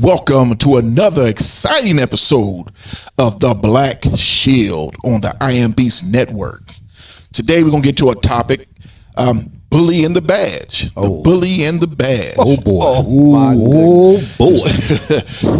welcome to another exciting episode of The Black Shield on the I Am Beast Network. Today we're going to get to a topic, bully and the badge. The bully and the badge. Oh boy.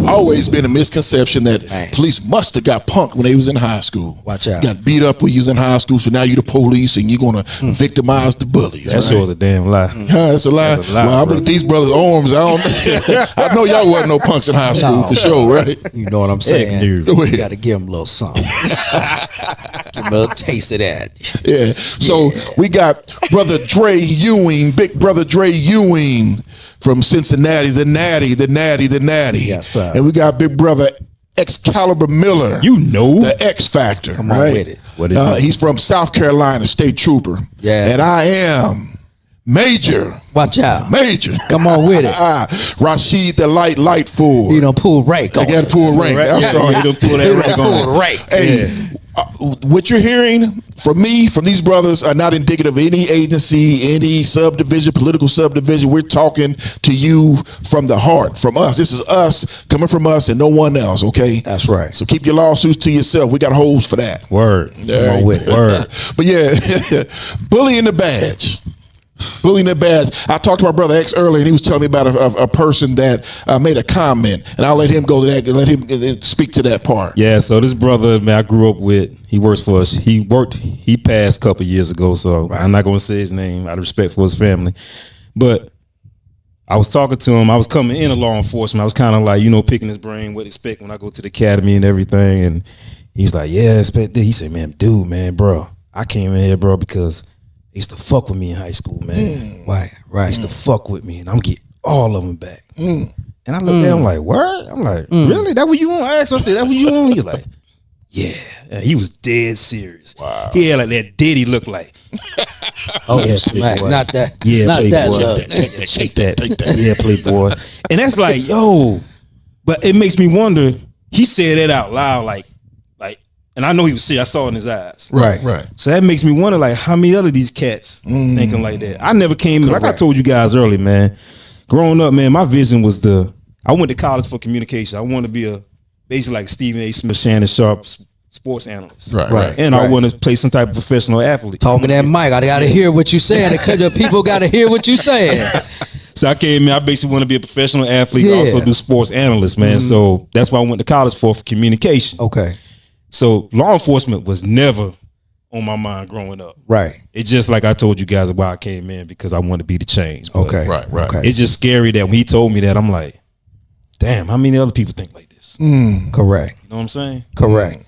Always been a misconception that police must have got punked when they was in high school. Watch out. Got beat up when you was in high school, so now you're the police and you're going to victimize the bullies. That sure was a damn lie. That's a lie. Well, I'm looking at these brothers' arms. I know y'all wasn't no punks in high school for sure, right? You know what I'm saying? You got to give them a little something. Give them a little taste of that. Yeah. So we got Brother Dre Ewing, Big Brother Dre Ewing from Cincinnati, the Natty. Yes, sir. And we got Big Brother Excalibur Miller. You know. The X Factor. Come on with it. What is it? He's from South Carolina, State Trooper. Yeah. And I am Major. Watch out. Major. Come on with it. Rashid the Light Ford. You done pull rank on I got to pull rank. I'm sorry. You done pull that rank on. Hey, what you're hearing from me, from these brothers, are not indicative of any agency, any subdivision, political subdivision. We're talking to you from the heart, from us. This is us, coming from us and no one else, okay? That's right. So keep your lawsuits to yourself. We got holes for that. Word. Come on with it. Word. But yeah, bullying the badge. Bullying the badge. I talked to my brother X earlier, and he was telling me about a person that made a comment, and I'll let him go to that. Let him speak to that part. Yeah. So this brother, man, I grew up with. He works for us. He passed a couple years ago, so I'm not going to say his name out of respect for his family. But I was talking to him. I was coming into law enforcement. I was kind of like, picking his brain, what to expect when I go to the academy and everything. And he's like, yeah, expect this. He said, man, bro, I came in here, bro, because they used to fuck with me in high school, man. Right. They used to fuck with me, and I'm getting all of them back. And I looked at him like, what? I'm like, really? That what you want? I asked him, I said, that what you want? He was like, yeah. And he was dead serious. Wow. He had like that Diddy look like. Smack. Not that. Yeah, not that. Take that. Yeah, playboy. And that's like, yo. But it makes me wonder. He said that out loud, like, and I know he was serious. I saw it in his eyes. Right. So that makes me wonder, like, how many other these cats thinking like that? I never came, like I told you guys early, man. Growing up, man, my vision was I went to college for communication. I wanted to be basically like Stephen A. Smith, Shannon Sharp, sports analyst. Right. And I want to play some type of professional athlete. Talking that mic, I got to hear what you saying. The people got to hear what you saying. So I came in, I basically want to be a professional athlete, also do sports analyst, man. So that's what I went to college for communication. Okay. So law enforcement was never on my mind growing up. Right. It's just like I told you guys why I came in, because I wanted to be the change. But Okay. Right. Okay. it's just scary that when he told me that, I'm like, damn, how many other people think like this? Correct. You know what I'm saying? Correct.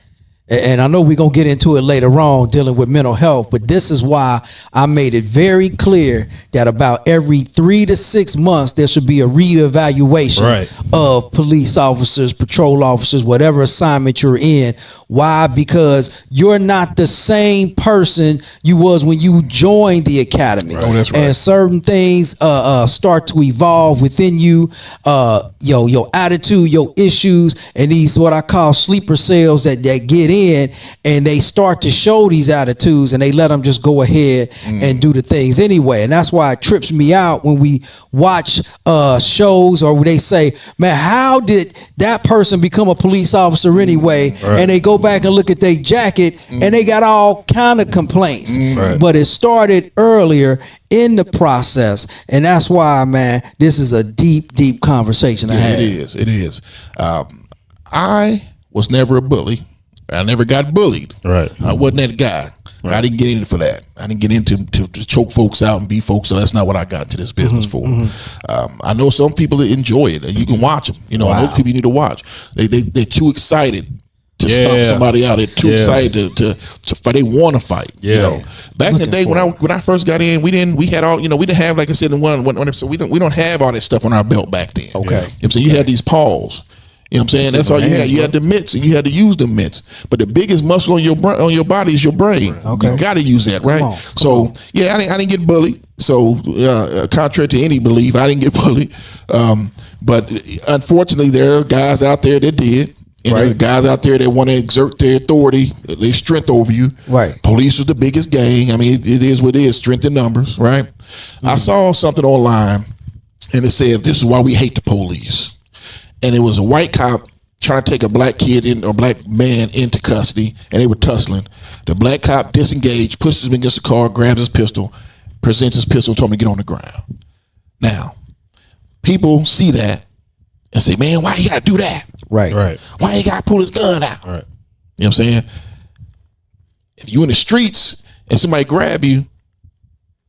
And I know we're going to get into it later on dealing with mental health, but this is why I made it very clear that about every 3 to 6 months, there should be a reevaluation of police officers, patrol officers, whatever assignment you're in. Why? Because you're not the same person you was when you joined the academy. Oh, that's right. And certain things start to evolve within you, your attitude, your issues, and these what I call sleeper cells that get in, and they start to show these attitudes, and they let them just go ahead and do the things anyway. And that's why it trips me out when we watch shows or where they say, man, how did that person become a police officer anyway? And they go back and look at their jacket and they got all kind of complaints. But it started earlier in the process, and that's why, man, this is a deep conversation. It is. I was never a bully. I never got bullied. Right. I wasn't that guy. I didn't get in for that. I didn't get into to choke folks out and beat folks. So that's not what I got into this business for. I know some people that enjoy it, and you can watch them. I know people you need to watch. They're too excited to stomp somebody out. They're too excited to fight. They want to fight. Back in the day when I first got in, we had all we didn't have, like I said in one episode, we don't have all that stuff on our belt back then. Okay. So you had these paws. You know what I'm saying? That's all you had. You had the mitts, and you had to use the mitts. But the biggest muscle on your body is your brain. Okay. You got to use that, right? Come on. I didn't get bullied. So contrary to any belief, I didn't get bullied. But unfortunately, there are guys out there that did. And there's guys out there that want to exert their authority, their strength over you. Right. Police is the biggest gang. I mean, it is what it is, strength in numbers, right? I saw something online, and it says, this is why we hate the police. and it was a white cop trying to take a black kid in or black man into custody, and they were tussling. The black cop disengaged, pushes him against the car, grabs his pistol, presents his pistol, and told him to get on the ground. Now, people see that and say, man, why you gotta do that? Right. Why you gotta pull his gun out? Right. You know what I'm saying? If you in the streets and somebody grab you,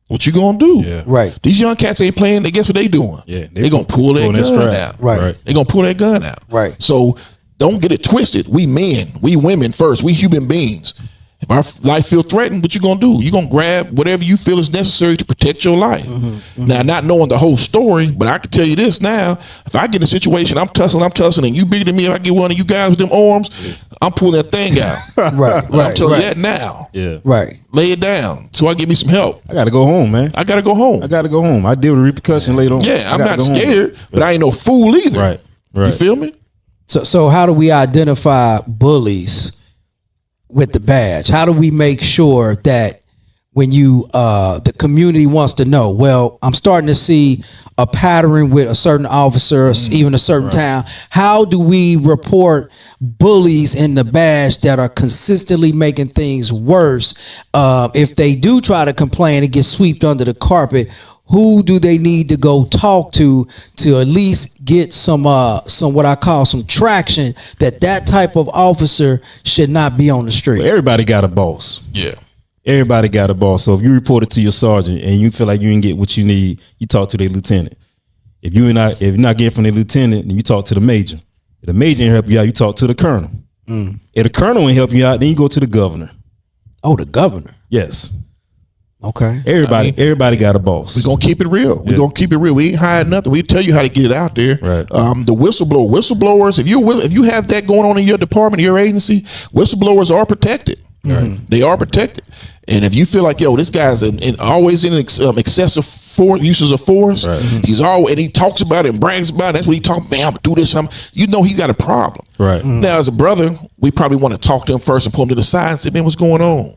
what you gonna do? Yeah. Right. These young cats ain't playing. They guess what they doing? Yeah. They gonna pull that gun out. Right. They gonna pull that gun out. Right. So don't get it twisted. We men, we women first. We human beings. If our life feel threatened, what you gonna do? You gonna grab whatever you feel is necessary to protect your life. Now, not knowing the whole story, but I can tell you this now: if I get in a situation, I'm tussling, and you bigger than me, if I get one of you guys with them arms, I'm pulling that thing out. Right. I'm telling you that now. Yeah. Right. Lay it down. So I get me some help. I gotta go home, man. I gotta go home. I deal with the repercussion later on. Yeah, I'm not go home. scared, but I ain't no fool either. Right. You feel me? So how do we identify bullies with the badge? How do we make sure that when you the community wants to know, well, I'm starting to see a pattern with a certain officer, or even a certain town. How do we report bullies in the badge that are consistently making things worse? If they do try to complain and get swept under the carpet, who do they need to go talk to at least get some what I call some traction that type of officer should not be on the street? Everybody got a boss. Yeah. Everybody got a boss. So if you report it to your sergeant and you feel like you didn't get what you need, you talk to their lieutenant. If you're not getting from the lieutenant, then you talk to the major. If the major ain't help you out, you talk to the colonel. If the colonel ain't help you out, then you go to the governor. Oh, the governor. Yes. Okay. Everybody got a boss. We're gonna keep it real. We're gonna keep it real. We ain't hiding nothing. We tell you how to get it out there. Right. The whistleblowers, if you have that going on in your department, your agency, whistleblowers are protected. Right. They are protected. And if you feel like, yo, this guy's always in excessive uses of force, he's always, and he talks about it and brags about it. That's what he talks. Man, I'm gonna do this. You know, he's got a problem. Right. Now, as a brother, we probably want to talk to him first and pull him to the side and say, man, what's going on?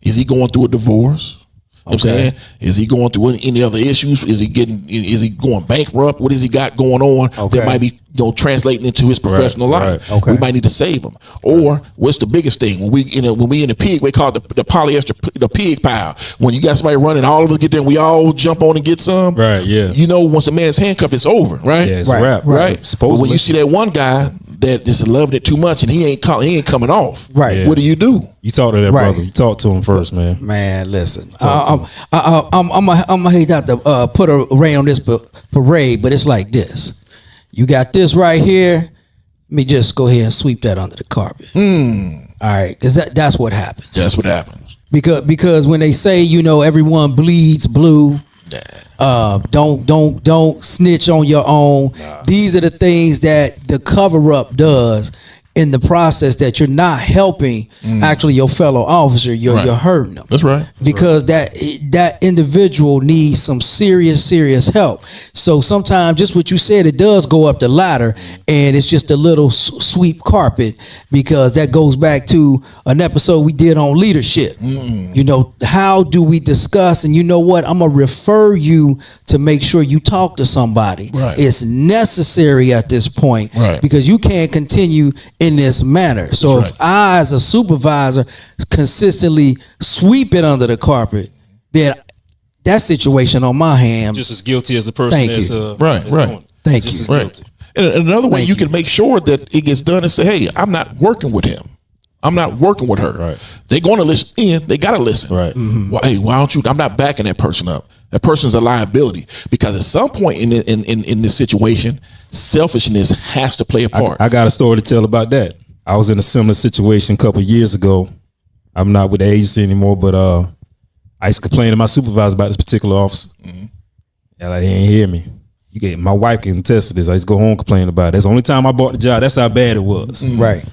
Is he going through a divorce? You know what I'm saying? Is he going through any other issues? Is he going bankrupt? What has he got going on that might be translating into his professional life? Okay. We might need to save him. Or what's the biggest thing? When we in the pig, we call it the polyester, the pig pile. When you got somebody running, all of us get there and we all jump on and get some. Right, yeah. You know, once a man's handcuffed, it's over, right? Yeah, it's a wrap. Right. Supposedly. But when you see that one guy that just loved it too much and he ain't coming off. Right. Yeah. What do? You talk to that brother. You talk to him first, man. Man, listen. I'm gonna hate not to put a rain on this parade, but it's like this. You got this right here. Let me just go ahead and sweep that under the carpet. All right, because that's what happens. That's what happens. Because when they say, everyone bleeds blue. Don't snitch on your own. These are the things that the cover up does in the process, that you're not helping actually your fellow officer. You're hurting them. That's right. Because that individual needs some serious help. So sometimes, just what you said, it does go up the ladder, and it's just a little sweep carpet, because that goes back to an episode we did on leadership. How do we discuss? And you know what? I'm gonna refer you to make sure you talk to somebody. Right. It's necessary at this point, because you can't continue in this manner. So if I, as a supervisor, consistently sweep it under the carpet, then that situation on my hand, just as guilty as the person that's right. Thank just you. as guilty. And another way you can make sure that it gets done is say, hey, I'm not working with him. I'm not working with her. Right. They're going to listen in. They got to listen. Right. Well, hey, why don't you? I'm not backing that person up. That person's a liability, because at some point in this situation, selfishness has to play a part. I got a story to tell about that. I was in a similar situation a couple of years ago. I'm not with the agency anymore, but I used to complain to my supervisor about this particular officer. And like, he ain't hear me. My wife can attest to this. I used to go home and complain about it. That's the only time I bought the job. That's how bad it was. Right.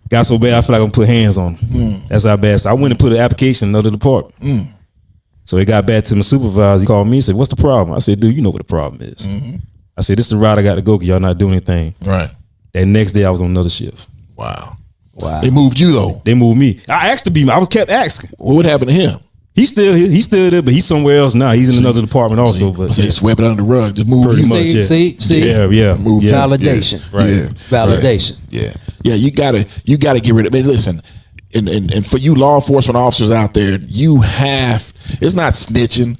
Got so bad I feel like I'm gonna put hands on him. That's how bad. So I went and put an application in another department. So it got back to my supervisor. He called me and said, "What's the problem?" I said, "Dude, you know what the problem is." I said, "This is the route I got to go, because y'all not doing anything." Right. That next day I was on another shift. Wow. They moved you though. They moved me. I asked to be. I was kept asking. What would happen to him? He's still there, but he's somewhere else now. He's in another department also. But say sweep it under the rug, just move. Pretty you. much, See, move. Validation, Right. Yeah. Validation. Right. Yeah. You gotta get rid of. I mean, listen, and for you law enforcement officers out there, you have. It's not snitching.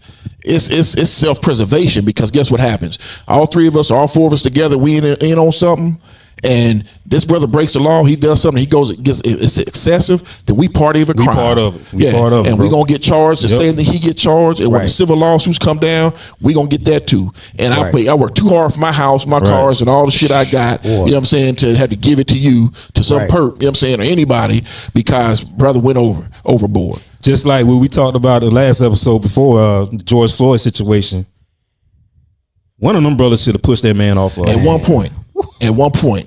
It's self-preservation, because guess what happens? All three of us, all four of us together, we in on something, and this brother breaks the law. He does something. He goes, it's excessive. Then we party of a crime. We part of it. And we're gonna get charged the same thing he get charged. And when the civil lawsuits come down, we gonna get that too. And I work too hard for my house, my cars, and all the shit I got. You know what I'm saying? To have to give it to you, to some perp. You know what I'm saying? Or anybody, because brother went overboard. Just like what we talked about the last episode before, the George Floyd situation. One of them brothers should have pushed that man off. At one point.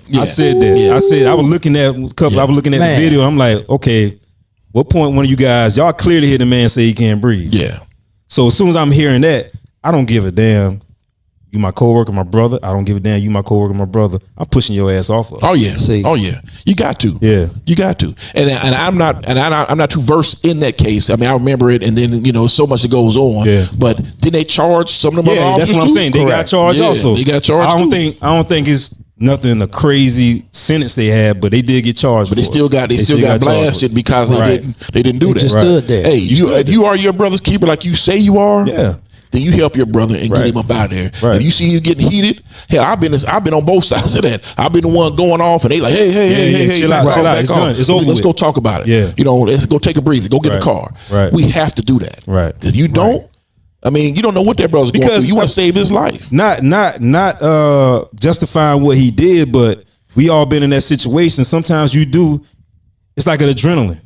Yeah. I said that. Yeah. I said I was looking at a couple. I was looking at the video. I'm like, okay, what point one of you guys, y'all clearly hear the man say he can't breathe. Yeah. So as soon as I'm hearing that, I don't give a damn. You my coworker, my brother. I don't give a damn. You my coworker, my brother. I'm pushing your ass off of. Oh yeah. See. Oh yeah. You got to. Yeah. You got to. And I'm not too versed in that case. I mean, I remember it, and then so much that goes on. Yeah. But then they charge some of them other officers that's what I'm too? saying. They got charged also. They got charged. I don't think it's nothing a crazy sentence they had, but they did get charged. But they still got blasted because they didn't do that. Just stood there. Hey, if you are your brother's keeper like you say you are, then you help your brother and get him up out of there. Right. If you see you getting heated, hell, I've been on both sides of that. I've been the one going off, and they like, hey, chill out. It's done. It's over. Let's go talk about it. Yeah. Let's go take a breather. Go get in the car. Right. We have to do that. Right. If you don't, I mean, you don't know what that brother's going through. You want to save his life. Not justifying what he did, but we all been in that situation. Sometimes you do. It's like an adrenaline.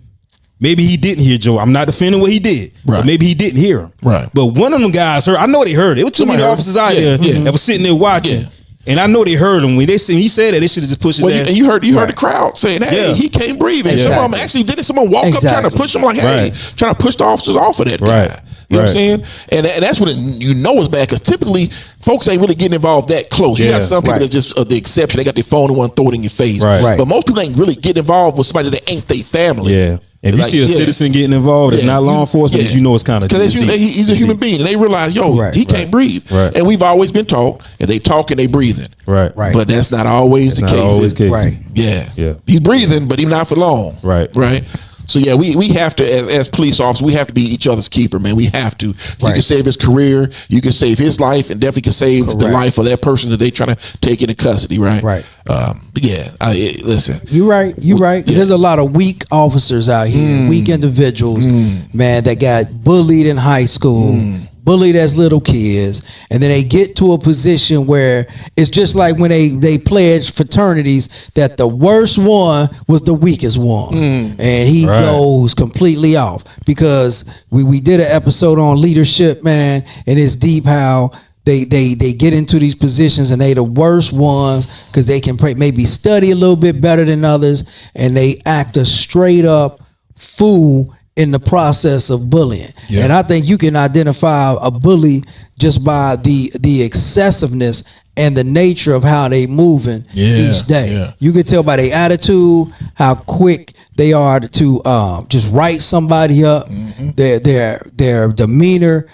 Maybe he didn't hear Joe. I'm not defending what he did. Right. But maybe he didn't hear him. Right. But one of them guys heard. I know they heard it. It was too many officers out there that was sitting there watching. Yeah. And I know they heard him when he said that. They should have just pushed his ass. And you heard the crowd saying, "Hey, he can't breathe." And some of them actually didn't. Someone walk up trying to push him, like, "Hey," trying to push the officers off of that guy. You know what I'm saying? And that's when it's bad, because typically folks ain't really getting involved that close. You got some people that just the exception. They got their phone and want to throw it in your face. Right. But most people ain't really getting involved with somebody that ain't their family. Yeah. If you see a citizen getting involved, it's not law enforcement, but you know it's kind of because he's a human being, and they realize, he can't breathe. Right. And we've always been taught, if they talk and they breathing. Right. But that's not always the case. Right. Yeah. He's breathing, but he's not for long. Right. So yeah, we have to, as police officers, we have to be each other's keeper, man. We have to. You can save his career, you can save his life, and definitely can save the life of that person that they trying to take into custody, right? Right. Listen. You're right. Yeah. There's a lot of weak officers out here, weak individuals, man, that got bullied in high school. Bullied as little kids, and then they get to a position where it's just like when they pledge fraternities that the worst one was the weakest one, and he goes completely off, because we did an episode on leadership, man, and it's deep how they get into these positions and they the worst ones because they can maybe study a little bit better than others, and they act a straight up fool in the process of bullying. And I think you can identify a bully just by the excessiveness and the nature of how they moving each day. You can tell by their attitude how quick they are to just write somebody up. Their demeanor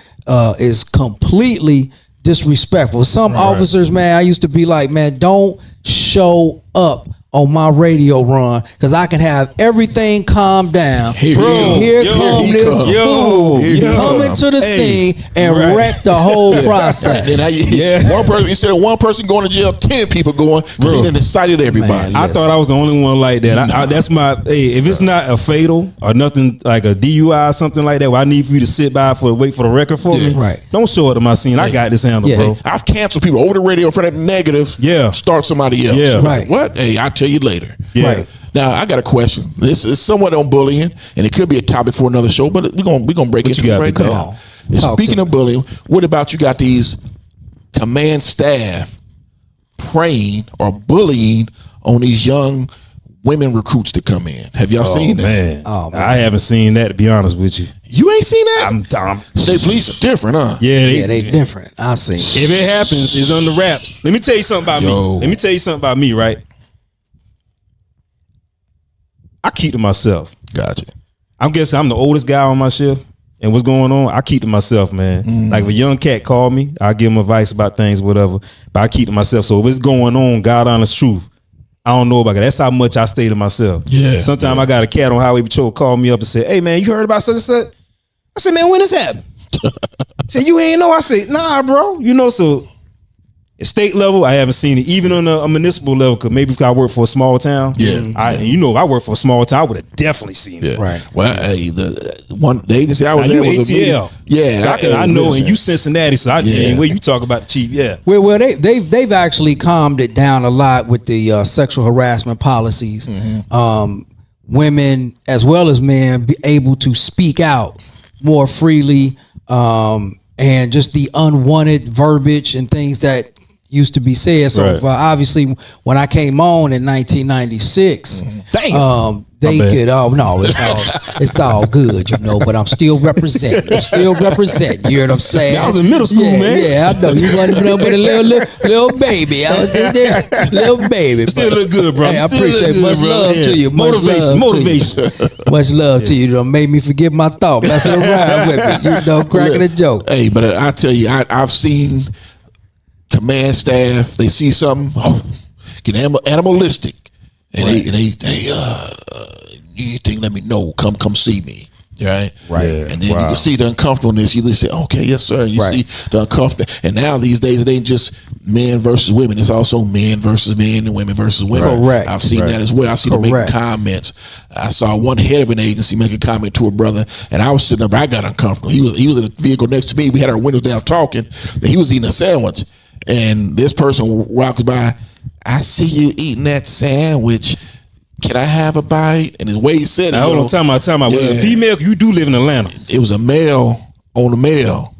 is completely disrespectful. Some officers, man, I used to be like, man, don't show up on my radio run, because I can have everything calmed down. Here come this fool coming to the scene and wreck the whole process. One person, instead of one person going to jail, 10 people going, because he done excited everybody. Man, I thought I was the only one like that. That's my, if it's not a fatal or nothing like a DUI or something like that, where I need for you to sit by wait for the record for me, don't show up to my scene. I got this handle, bro. I've canceled people over the radio for that negative. Start somebody else. What? Hey, I'll tell you later. Now I got a question. This is somewhat on bullying, and it could be a topic for another show, but we're gonna break into it right now. Speaking of bullying, what about you got these command staff preying or bullying on these young women recruits to come in? Have y'all seen that? Man. I haven't seen that, to be honest with you. You ain't seen that? I'm State police are different, huh? Yeah, they different. I seen. If it happens, it's under wraps. Let me tell you something about me. Right? I keep to myself. Gotcha. I'm guessing I'm the oldest guy on my shift. and what's going on, I keep to myself, man. Like if a young cat call me, I give him advice about things, whatever. But I keep to myself. So if it's going on, God honest truth, I don't know about it. That's how much I stay to myself. Yeah. Sometimes I got a cat on Highway Patrol call me up and say, "Hey man, you heard about such and such?" I said, "Man, when this happened?" Say, "You ain't know." I said, "Nah, bro." So at state level, I haven't seen it. Even on a municipal level, because maybe if I work for a small town, if I work for a small town, I would have definitely seen it. Right. Well, the agency I was Now, at you was ATL. So I know, listen. and you Cincinnati, so I where you talk about the chief, Well, they've actually calmed it down a lot with the sexual harassment policies. Women as well as men be able to speak out more freely, and just the unwanted verbiage and things that used to be said. So obviously, when I came on in 1996, they could. Oh no, it's all good, But I'm still representing. You know what I'm saying? I was in middle school, man. Yeah, I know you wasn't but a little baby. I was just there, little baby. Still look good, bro. Hey, I appreciate it. Much love to you. Motivation. Much love to you. You done made me forget my thought. Messing around with me. Cracking a joke. Hey, but I tell you, I've seen command staff. They see something, get animalistic, and they anything, let me know. Come see me. Right. And then you can see the uncomfortableness. You just say, "Okay, yes, sir." You see the uncomfortable. And now these days, it ain't just men versus women. It's also men versus men and women versus women. Correct. I've seen that as well. I see them making comments. I saw one head of an agency make a comment to a brother, and I was sitting up. I got uncomfortable. He was in a vehicle next to me. We had our windows down talking, and he was eating a sandwich. And this person walks by. "I see you eating that sandwich. Can I have a bite?" And the way he said it. Now, hold on, time out. Was it a female? You do live in Atlanta. It was a male on a male.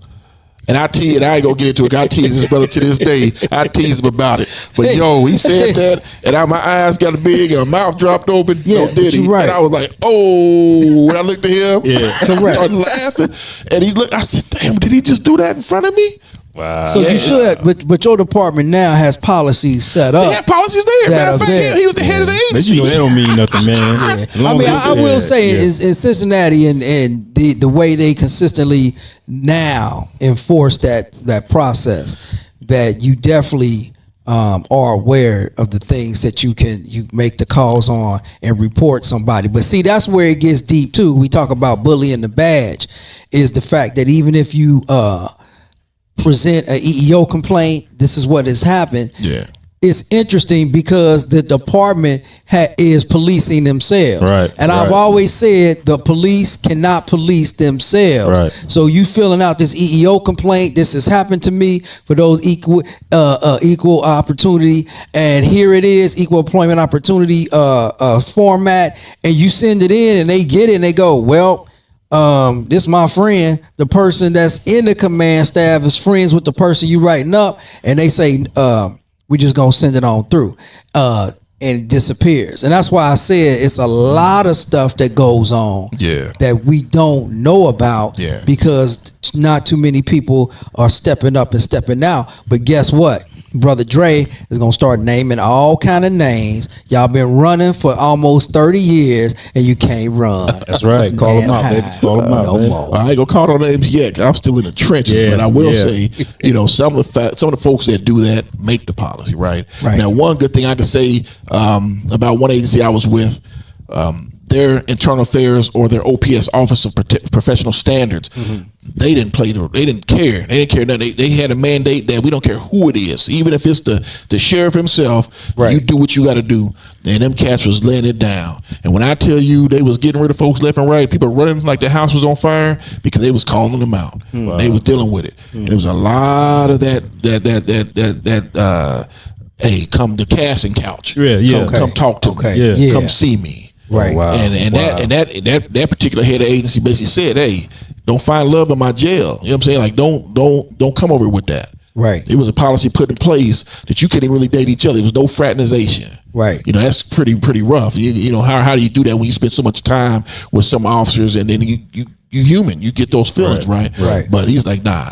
And I ain't gonna get into it. I tease this brother to this day. I tease him about it. But he said that, and my eyes got big and my mouth dropped open. Did he? Right. And I was like, oh, when I looked at him, I started laughing. And he looked, I said, damn, did he just do that in front of me? Wow. So you should, but your department now has policies set up. They have policies there. Matter of fact, he was the head of the agency. That don't mean nothing, man. I will say is in Cincinnati and the way they consistently now enforce that process, that you definitely are aware of the things that you make the calls on and report somebody. But see, that's where it gets deep too. We talk about bullying the badge, is the fact that even if you present an EEO complaint, this is what has happened. Yeah. It's interesting because the department is policing themselves. Right. And I've always said the police cannot police themselves. Right. So you filling out this EEO complaint, this has happened to me, for those equal opportunity, and here it is, equal employment opportunity format, and you send it in and they get it and they go, well, this my friend, the person that's in the command staff is friends with the person you writing up, and they say, we just gonna send it on through, and it disappears. And that's why I said it's a lot of stuff that goes on that we don't know about because not too many people are stepping up and stepping out. But guess what? Brother Dre is gonna start naming all kind of names. Y'all been running for almost 30 years and you can't run. That's right. Call them out, baby. Call them out. No more. I ain't gonna call no names yet. I'm still in the trenches, but I will say, some of the folks that do that make the policy, right? Now, one good thing I can say about one agency I was with, their internal affairs or their OPS, Office of Professional Standards, they didn't care. They didn't care nothing. They had a mandate that we don't care who it is, even if it's the sheriff himself. You do what you got to do. And them cats was laying it down. And when I tell you they was getting rid of folks left and right, people running like the house was on fire because they was calling them out. Wow. They was dealing with it. And there was a lot of that. Hey, come to casting couch. Come talk to me. Come see me. Right. Wow. And that particular head of agency basically said, hey, don't find love in my jail. You know what I'm saying? Like, don't come over with that. Right. It was a policy put in place that you couldn't really date each other. There was no fraternization. Right. That's pretty rough. How do you do that when you spend so much time with some officers and then you human, you get those feelings, right? Right. But he's like, nah,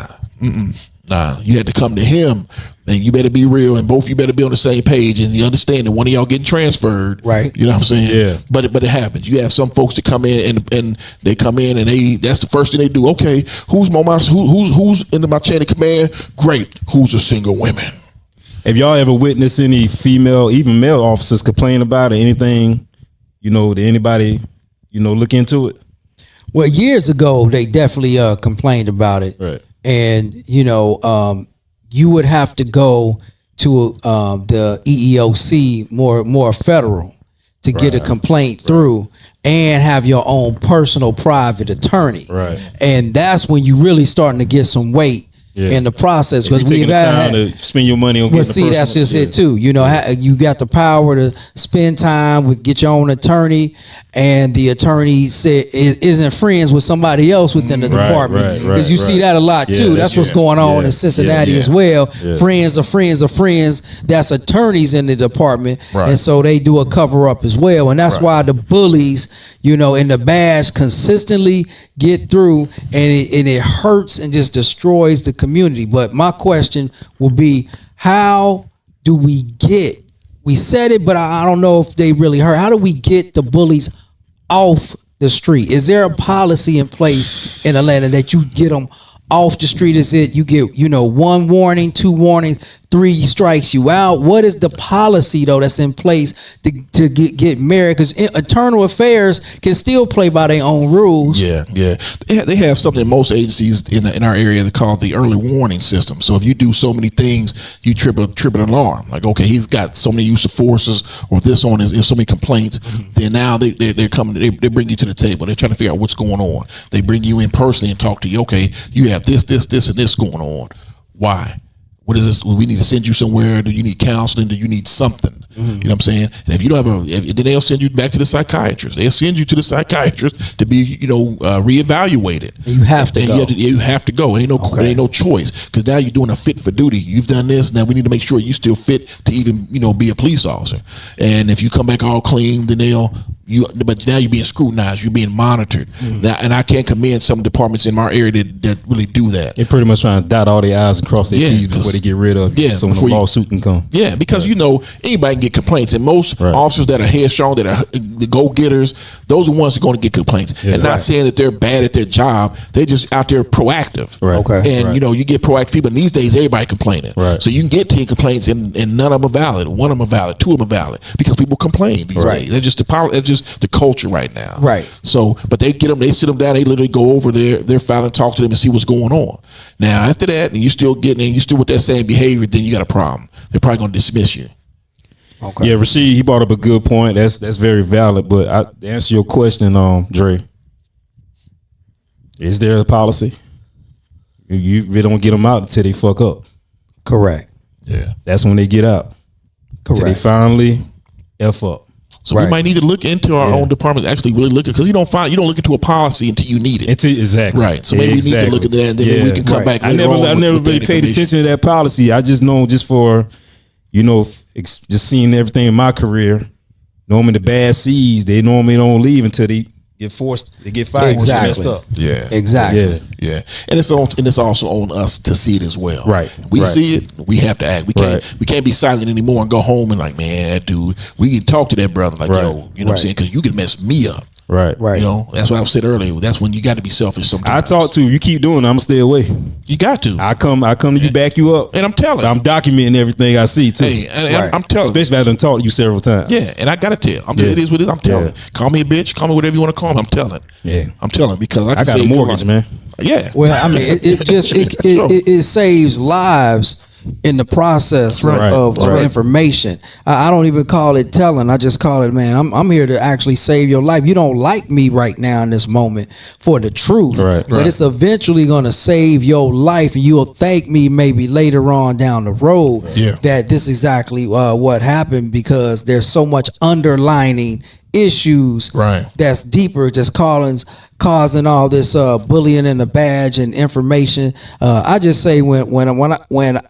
Nah, you had to come to him, and you better be real, and both you better be on the same page, and you understand that one of y'all getting transferred. Right. You know what I'm saying? Yeah. But it happens. You have some folks that come in and they come in and that's the first thing they do. Okay, who's into my chain of command? Great. Who's the single women? Have y'all ever witnessed any female, even male officers complain about it, anything? Did anybody, look into it? Well, years ago, they definitely complained about it. Right. And, you would have to go to the EEOC, more federal, to get a complaint through and have your own personal private attorney. Right. And that's when you really starting to get some weight in the process, because we've taking the time to spend your money on. Well, see, that's just it too. You got the power to spend time with, get your own attorney, and the attorney isn't friends with somebody else within the department. Because you see that a lot too. That's what's going on in Cincinnati as well. Friends of friends of friends. That's attorneys in the department, and so they do a cover up as well. And that's why the bullies, in the badge consistently get through, and it hurts and just destroys the community. But my question will be, how do we said it, but I don't know if they really heard, how do we get the bullies off the street? Is there a policy in place in Atlanta that you get them off the street? Is it you get, one warning, 2 warnings, 3 strikes you out? What is the policy though that's in place to get married? Because internal affairs can still play by their own rules. Yeah. They have something in most agencies in our area that called the early warning system. So if you do so many things, you trip an alarm. Like, okay, he's got so many use of forces, or this on is so many complaints. Then now they're coming. They bring you to the table. They're trying to figure out what's going on. They bring you in personally and talk to you. Okay, you have this, and this going on. Why? What is this? We need to send you somewhere. Do you need counseling? Do you need something? You know what I'm saying? And if you don't have then they'll send you back to the psychiatrist. They'll send you to the psychiatrist to be, reevaluated. You have to go. You have to go. Ain't no choice, because now you're doing a fit for duty. You've done this. Now we need to make sure you still fit to even, be a police officer. And if you come back all clean, then but now you're being scrutinized. You're being monitored. Now, and I can't commend some departments in our area that really do that. They're pretty much trying to dot all their I's and cross their T's before they get rid of so when the lawsuit can come. Yeah, because anybody can get complaints, and most officers that are headstrong, that are the go-getters, those are the ones that are going to get complaints. And not saying that they're bad at their job, they're just out there proactive. Right. Okay. And you get proactive people. And these days, everybody complaining. Right. So you can get 10 complaints, and none of them are valid. One of them are valid. 2 of them are valid, because people complain these days. That's just the power. That's just the culture right now. Right. So, but they get them. They sit them down. They literally go over their file and talk to them and see what's going on. Now, after that, and you still with that same behavior, then you got a problem. They're probably going to dismiss you. Okay. Yeah, Rasheed, he brought up a good point. That's very valid. But to answer your question, Dre, is there a policy? You really don't get them out until they fuck up. Correct. Yeah, that's when they get out. Correct. Until they finally F up. So we might need to look into our own department, actually really look at, because you don't look into a policy until you need it. Exactly. Right. So maybe we need to look at that, and then maybe we can come back. I never really paid attention to that policy. I just know, just for just seeing everything in my career, normally the bad seeds, they normally don't leave until they get forced, they get fired. Exactly. Up. Yeah. Exactly. Yeah. And it's also on us to see it as well. Right. We see it, we have to act. We can't be silent anymore and go home and like, man, that dude, we can talk to that brother like, yo, you know what I'm saying? Because you can mess me up. Right. That's what I said earlier. That's when you got to be selfish sometimes. I talk to you keep doing it, I'm gonna stay away. You got to. I come to you, back you up. And I'm telling. I'm documenting everything I see too. Hey, and I'm telling. Especially if I done talked to you several times. Yeah, and I gotta tell. It is what it is. I'm telling. Call me a bitch, call me whatever you want to call me. I'm telling. Yeah. I'm telling, because I got a mortgage, man. Yeah. Well, I mean, it saves lives in the process of information. I don't even call it telling. I just call it, man, I'm here to actually save your life. You don't like me right now in this moment for the truth, but it's eventually going to save your life, and you'll thank me maybe later on down the road that this is exactly what happened, because there's so much underlining issues that's deeper, just causing all this bullying in the badge and information. I just say when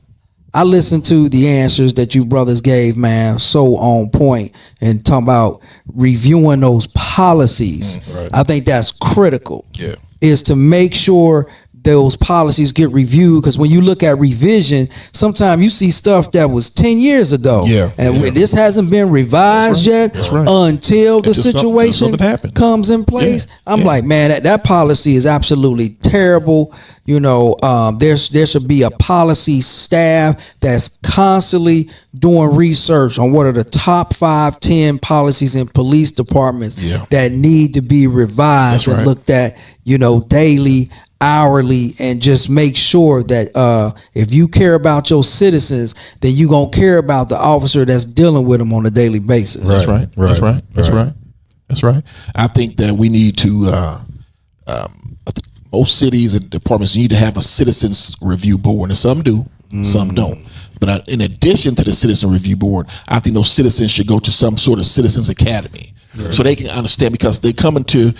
I listened to the answers that you brothers gave, man, so on point, and talking about reviewing those policies. I think that's critical. Yeah. Is to make sure those policies get reviewed, because when you look at revision, sometimes you see stuff that was 10 years ago. And when this hasn't been revised yet until the situation comes in place. I'm like, man, that policy is absolutely terrible. You know, there should be a policy staff that's constantly doing research on what are the top 5, 10 policies in police departments that need to be revised and looked at, you know, daily, hourly, and just make sure that if you care about your citizens, then you gonna care about the officer that's dealing with them on a daily basis. That's right. I think that we need to most cities and departments need to have a citizens review board, and some do, some don't. But in addition to the citizen review board, I think those citizens should go to some sort of citizens academy so they can understand, because they come into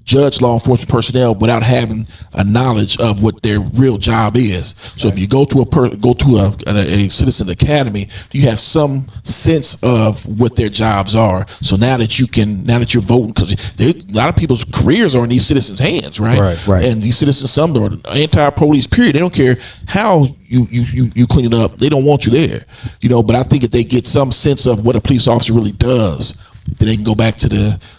judge law enforcement personnel without having a knowledge of what their real job is. So if you go to a citizen academy, you have some sense of what their jobs are. So now that you're voting, because a lot of people's careers are in these citizens' hands, right? And these citizens, some are anti-police. Period. They don't care how you clean it up. They don't want you there, you know. But I think if they get some sense of what a police officer really does, then they can go back to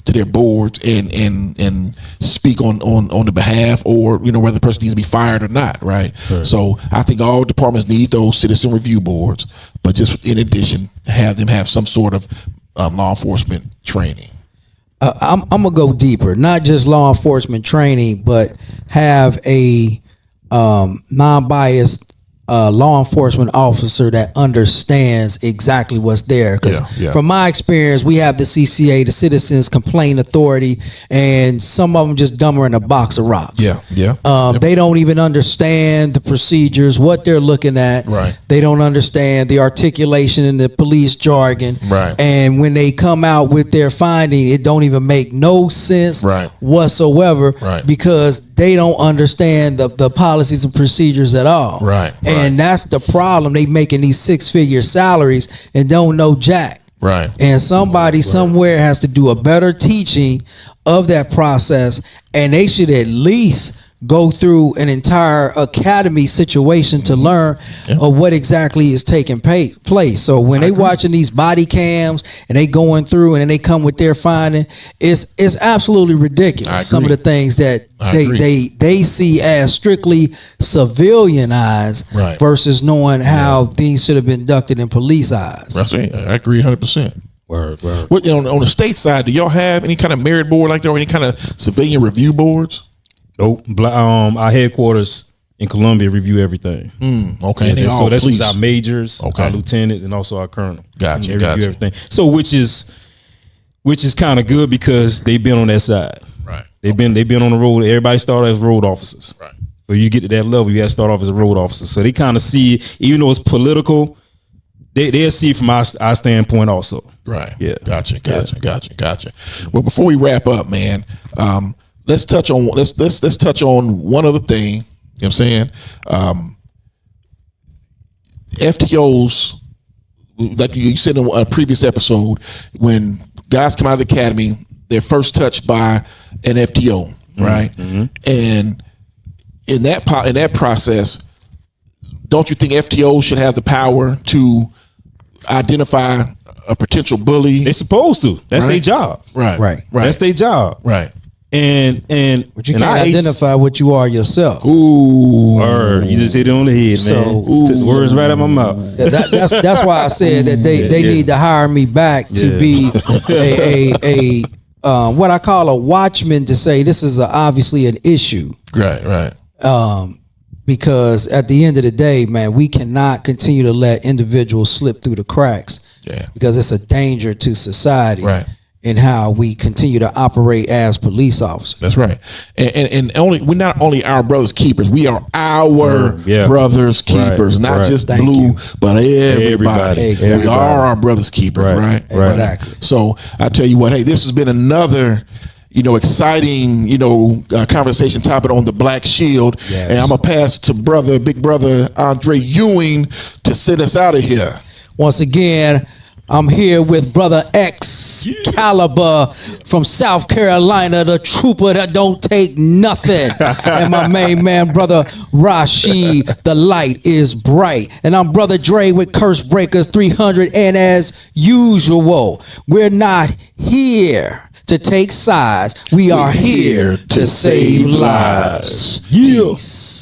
their boards and speak on the behalf, or, you know, whether the person needs to be fired or not, right? So I think all departments need those citizen review boards, but just in addition, have them have some sort of law enforcement training. I'm gonna go deeper, not just law enforcement training, but have a non-biased law enforcement officer that understands exactly what's there. Because from my experience, we have the CCA, the Citizens Complaint Authority, and some of them just dumber in a box of rocks. They don't even understand the procedures, what they're looking at. They don't understand the articulation in the police jargon. And when they come out with their finding, it don't even make no sense whatsoever, because they don't understand the policies and procedures at all. And that's the problem. They making these 6-figure salaries and don't know jack. And somebody somewhere has to do a better teaching of that process, and they should at least go through an entire academy situation to learn of what exactly is taking place. So when they watching these body cams and they going through and then they come with their finding, it's absolutely ridiculous. Some of the things that they see as strictly civilian eyes versus knowing how things should have been conducted in police eyes. That's right. I agree 100%. Word. What, you know, on the state side, do y'all have any kind of merit board like that, or any kind of civilian review boards? Nope. Our headquarters in Columbia review everything. Okay. So that's with our majors, our lieutenants, and also our colonel. Gotcha. Review everything. So which is kind of good, because they've been on that side. They've been on the road. Everybody started as road officers. So you get to that level, you have to start off as a road officer. So they kind of see, even though it's political, they'll see from our standpoint also. Yeah. Gotcha. Well, before we wrap up, man, let's touch on one other thing. You know what I'm saying? FTOs, like you said in a previous episode, when guys come out of the academy, they're first touched by an FTO, right? And in that process, don't you think FTOs should have the power to identify a potential bully? They're supposed to. That's their job. Right. That's their job. And but you can't identify what you are yourself. Word. You just hit it on the head, man. Took the words right out my mouth. That's why I said that they need to hire me back to be a what I call a watchman, to say this is obviously an issue. Right. Because at the end of the day, man, we cannot continue to let individuals slip through the cracks. Because it's a danger to society. In how we continue to operate as police officers. That's right. And we're not only our brothers keepers, we are our brothers keepers, not just Blue, but everybody. We are our brothers keepers, right? Exactly. So I tell you what, hey, this has been another, exciting, conversation topic on the Black Shield. And I'm going to pass to big brother Andre Ewing to send us out of here. Once again, I'm here with Brother Excalibur from South Carolina, the trooper that don't take nothing. And my main man, brother Rashid, the light is bright. And I'm brother Dre with Curse Breakers 300. And as usual, we're not here to take sides. We are here to save lives. Yeah. Peace.